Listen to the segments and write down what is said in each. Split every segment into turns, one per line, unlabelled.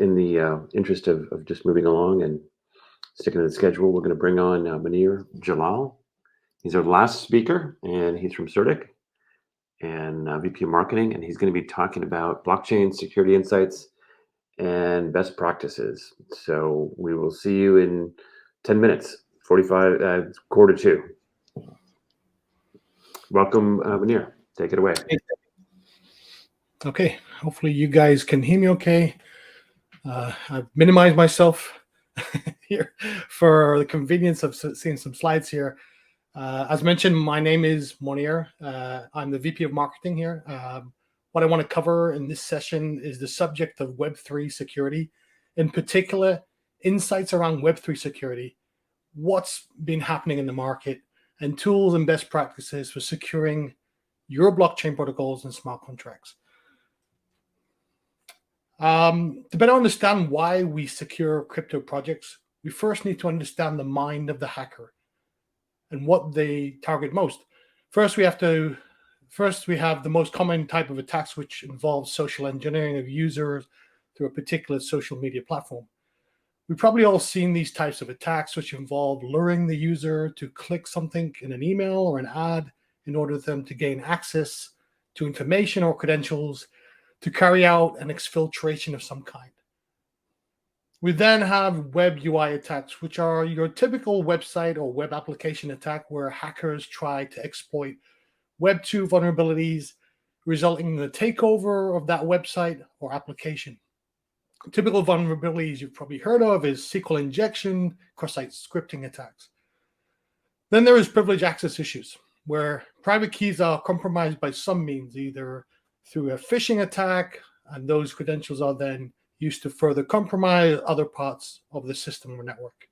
in the interest of just moving along and sticking to the schedule, we're going to bring on Monier Jalal. He's our last speaker, and he's from CertiK and VP of Marketing, and he's going to be talking about blockchain security insights and best practices. So we will see you in 10 minutes, 45, quarter two. Welcome, Monier. Take it away.
Okay, hopefully you guys can hear me okay. I've minimized myself here for the convenience of seeing some slides here. As mentioned, my name is Monier. I'm the VP of Marketing here. What I want to cover in this session is the subject of Web3 security, in particular, insights around Web3 security, what's been happening in the market, and tools and best practices for securing your blockchain protocols and smart contracts. To better understand why we secure crypto projects, we first need to understand the mind of the hacker and what they target most. First, we have the most common type of attacks, which involves social engineering of users through a particular social media platform. We've probably all seen these types of attacks, which involve luring the user to click something in an email or an ad in order for them to gain access to information or credentials to carry out an exfiltration of some kind. We then have web UI attacks, which are your typical website or web application attack where hackers try to exploit Web 2 vulnerabilities, resulting in the takeover of that website or application. Typical vulnerabilities you've probably heard of is SQL injection, cross-site scripting attacks. Then there is privileged access issues, where private keys are compromised by some means, either through a phishing attack, and those credentials are then used to further compromise other parts of the system or network.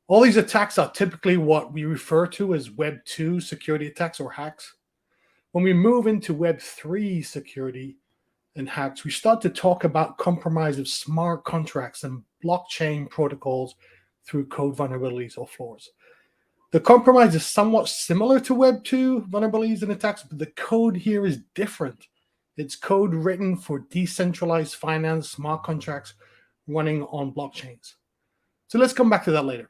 All these attacks are typically what we refer to as Web 2 security attacks or hacks. When we move into Web 3 security and hacks, we start to talk about compromise of smart contracts and blockchain protocols through code vulnerabilities or flaws. The compromise is somewhat similar to Web 2 vulnerabilities and attacks, but the code here is different. It's code written for decentralized finance smart contracts running on blockchains. So let's come back to that later.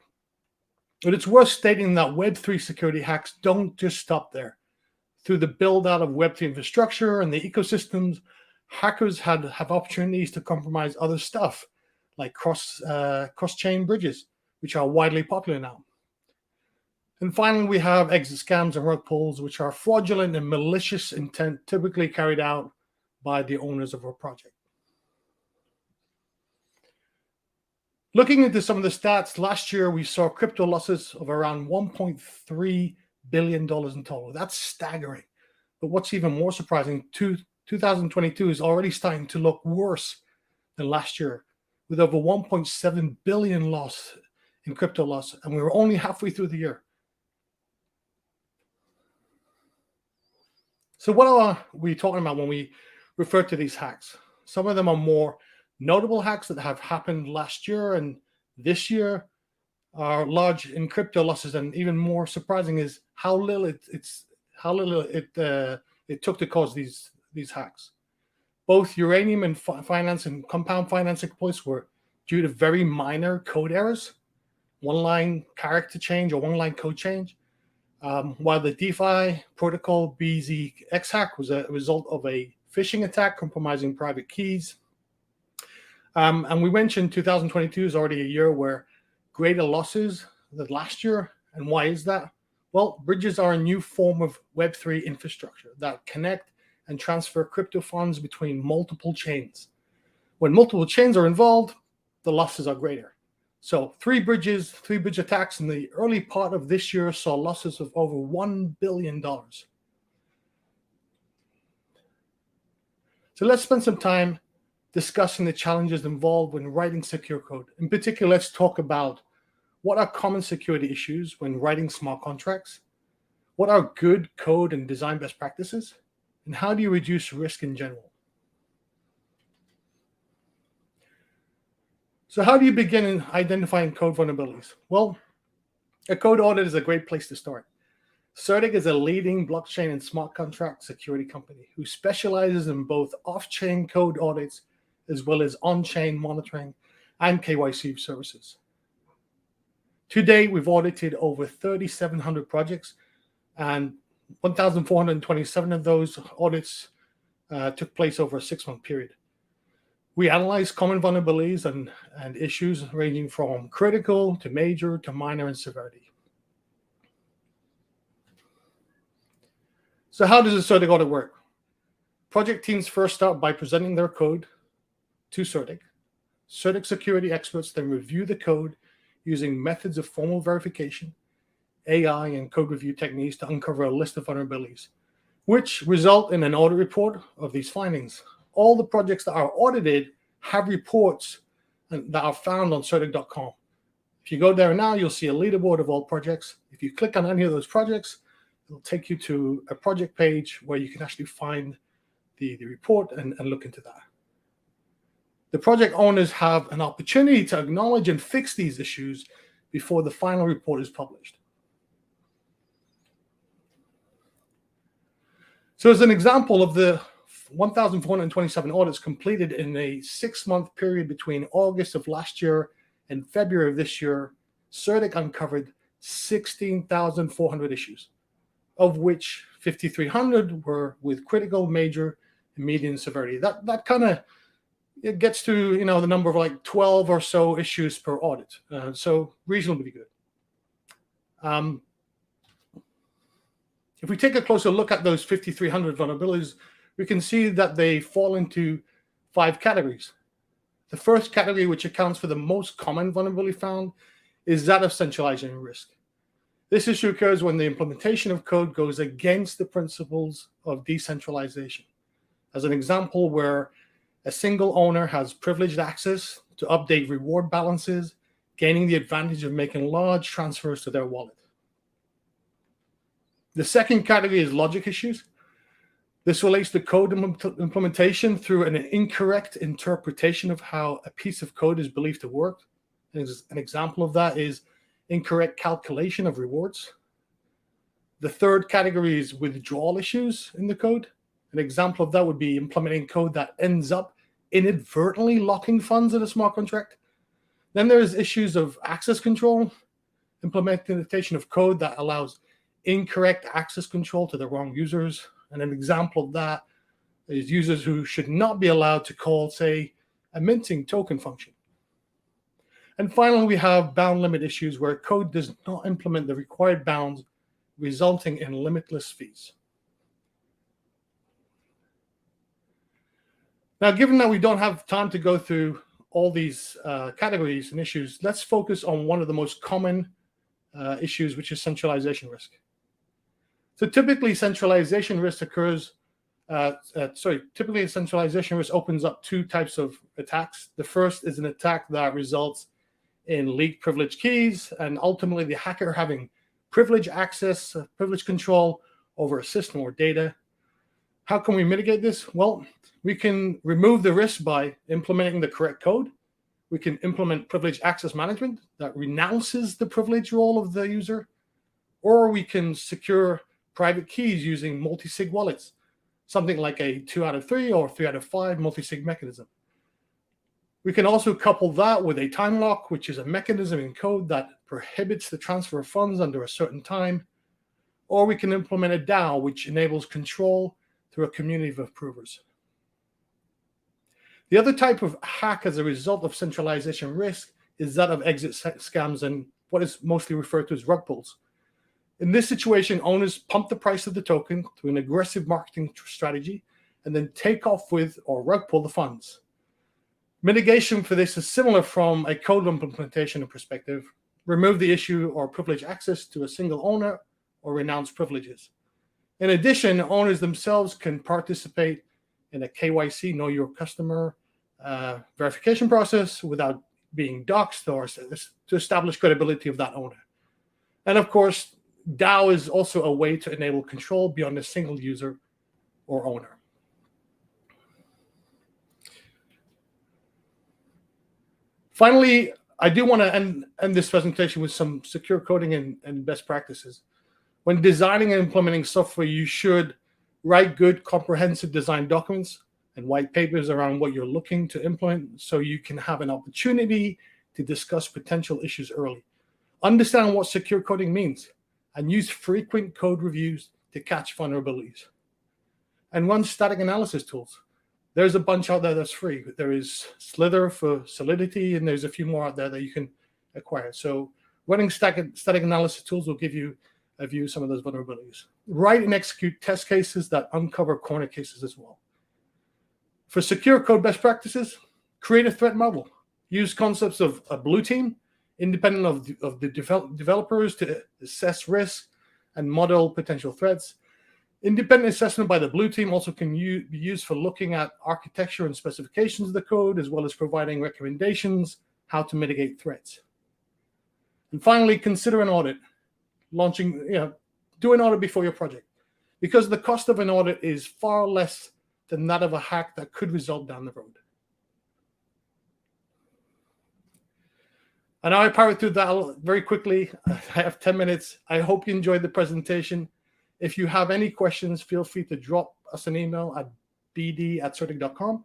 But it's worth stating that Web3 security hacks don't just stop there. Through the build out of Web3 infrastructure and the ecosystems, hackers have opportunities to compromise other stuff, like cross-chain bridges, which are widely popular now. And finally, we have exit scams and rug pulls, which are fraudulent and malicious intent typically carried out by the owners of a project. Looking into some of the stats, last year we saw crypto losses of around $1.3 billion in total. That's staggering. But what's even more surprising, 2022 is already starting to look worse than last year, with over 1.7 billion loss in crypto loss, and we were only halfway through the year. So what are we talking about when we refer to these hacks? Some of them are more notable hacks that have happened last year and this year are large in crypto losses, and even more surprising is how little it took to cause these hacks. Both uranium and finance and compound finance exploits were due to very minor code errors, one-line character change or one-line code change. While the DeFi protocol BZX hack was a result of a phishing attack compromising private keys. And we mentioned 2022 is already a year where greater losses than last year. And why is that? Well, bridges are a new form of Web3 infrastructure that connect and transfer crypto funds between multiple chains. When multiple chains are involved, the losses are greater. So three bridge attacks in the early part of this year saw losses of over $1 billion. So let's spend some time discussing the challenges involved when writing secure code. In particular, let's talk about what are common security issues when writing smart contracts, what are good code and design best practices, and how do you reduce risk in general? So how do you begin in identifying code vulnerabilities? Well, a code audit is a great place to start. CertiK is a leading blockchain and smart contract security company who specializes in both off-chain code audits as well as on-chain monitoring and KYC services. To date, we've audited over 3,700 projects, and 1,427 of those audits took place over a 6-month period. We analyze common vulnerabilities and issues ranging from critical to major to minor in severity. So how does a CertiK audit work? Project teams first start by presenting their code to CertiK. CertiK security experts then review the code using methods of formal verification, AI, and code review techniques to uncover a list of vulnerabilities, which result in an audit report of these findings. All the projects that are audited have reports that are found on CertiK.com. If you go there now, you'll see a leaderboard of all projects. If you click on any of those projects, it'll take you to a project page where you can actually find the report and look into that. The project owners have an opportunity to acknowledge and fix these issues before the final report is published. So as an example of the 1,427 audits completed in a 6-month period between August of last year and February of this year, CertiK uncovered 16,400 issues, of which 5,300 were with critical, major, and medium severity. That kind of it gets to the number of like 12 or so issues per audit, so reasonably good. If we take a closer look at those 5,300 vulnerabilities, we can see that they fall into 5 categories. The first category, which accounts for the most common vulnerability found, is that of centralization risk. This issue occurs when the implementation of code goes against the principles of decentralization. As an example, where a single owner has privileged access to update reward balances, gaining the advantage of making large transfers to their wallet. The second category is logic issues. This relates to code implementation through an incorrect interpretation of how a piece of code is believed to work. An example of that is incorrect calculation of rewards. The third category is withdrawal issues in the code. An example of that would be implementing code that ends up inadvertently locking funds in a smart contract. Then there's issues of access control, implementation of code that allows incorrect access control to the wrong users. And an example of that is users who should not be allowed to call, say, a minting token function. And finally, we have bound limit issues where code does not implement the required bounds, resulting in limitless fees. Now, given that we don't have time to go through all these categories and issues, let's focus on one of the most common issues, which is centralization risk. So typically, centralization risk occurs. Typically, centralization risk opens up 2 types of attacks. The first is an attack that results in leaked privileged keys, and ultimately the hacker having privilege access, privilege control over a system or data. How can we mitigate this? Well, we can remove the risk by implementing the correct code. We can implement privilege access management that renounces the privilege role of the user, or we can secure private keys using multi-sig wallets, something like a 2 out of 3 or 3 out of 5 multi-sig mechanism. We can also couple that with a time lock, which is a mechanism in code that prohibits the transfer of funds under a certain time, or we can implement a DAO, which enables control through a community of approvers. The other type of hack as a result of centralization risk is that of exit scams and what is mostly referred to as rug pulls. In this situation, owners pump the price of the token through an aggressive marketing strategy and then take off with or rug pull the funds. Mitigation for this is similar from a code implementation perspective. Remove the issue or privilege access to a single owner or renounce privileges. In addition, owners themselves can participate in a KYC, know your customer, verification process without being doxxed or to establish credibility of that owner. And of course, DAO is also a way to enable control beyond a single user or owner. Finally, I do want to end this presentation with some secure coding and best practices. When designing and implementing software, you should write good, comprehensive design documents and white papers around what you're looking to implement so you can have an opportunity to discuss potential issues early. Understand what secure coding means and use frequent code reviews to catch vulnerabilities. And run static analysis tools. There's a bunch out there that's free. There is Slither for Solidity, and there's a few more out there that you can acquire. So running static analysis tools will give you a view of some of those vulnerabilities. Write and execute test cases that uncover corner cases as well. For secure code best practices, create a threat model. Use concepts of a blue team, independent of the developers, to assess risk and model potential threats. Independent assessment by the blue team also can be used for looking at architecture and specifications of the code, as well as providing recommendations how to mitigate threats. And finally, consider an audit. Do an audit before your project, because the cost of an audit is far less than that of a hack that could result down the road. And I powered through that very quickly. I have 10 minutes. I hope you enjoyed the presentation. If you have any questions, feel free to drop us an email at bd@certik.com,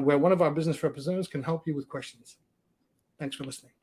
where one of our business representatives can help you with questions. Thanks for listening.